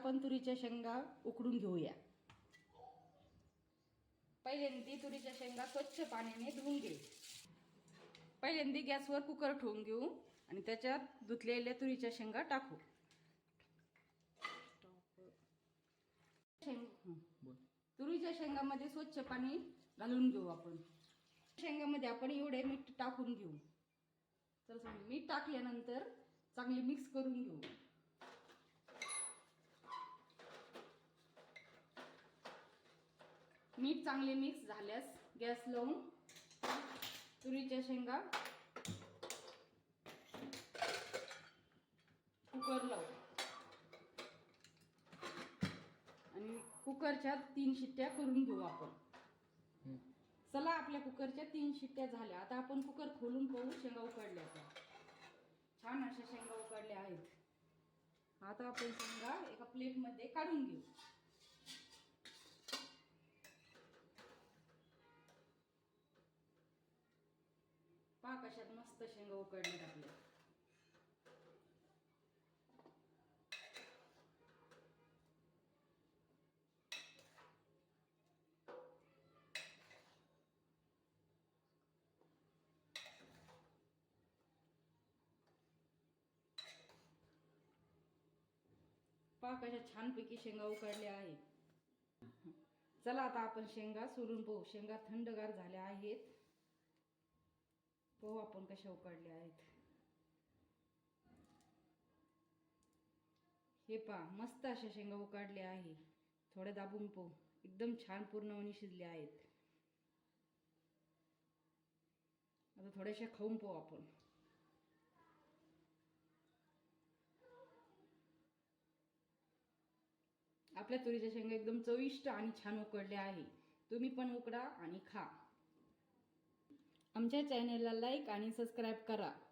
आपण तुरीच्या शेंगा उकडून घेऊया। पहिल्यांदा तुरीच्या शेंगा स्वच्छ पाण्याने धुवून घे। पहिल्यांदा गॅसवर कुकर ठेवून घेऊ आणि त्याच्यात धुतलेल्या तुरीच्या शेंगा टाकू। तुरीच्या शेंगामध्ये स्वच्छ पाणी घालून घेऊ आपण। शेंगामध्ये आपण एवढे मीठ टाकून घेऊ। तर मीठ टाकल्यानंतर चांगली मिक्स करून घेऊ। मीठ चांगले मिक्स झाल्यास गॅस लावून तुरीच्या शेंगा कुकर लावू आणि कुकरच्या 3 शिट्ट्या करून घेऊ आपण। चला आपल्या कुकरच्या 3 शिट्ट्या झाल्या। आता आपण कुकर खोलून पाहू शेंगा उकडल्या का। छान अशा शेंगा उकडल्या आहेत। आता आपण शेंगा एका प्लेट मध्ये काढून घेऊ। पहा कशात मस्त शेंगा उकडल्या आपल्या। पहा कशा छानपैकी शेंगा उकडल्या आहेत। चला आता आपण शेंगा सोलून पाहू। शेंगा थंडगार झाल्या आहेत। पाहू आपण कशा उकडल्या आहेत। हे पहा मस्त अशा शेंगा उकडल्या आहेत। थोड्या दाबून पाहू, एकदम छान पूर्णपणे शिजल्या आहेत। आता थोड्याशा खाऊन पाहू आपण। आपल्या तुरीच्या शेंगा एकदम चविष्ट आणि छान उकडल्या आहे। तुम्ही पण उकडा आणि खा। आमच्या चॅनलला लाईक आणि सबस्क्राईब करा।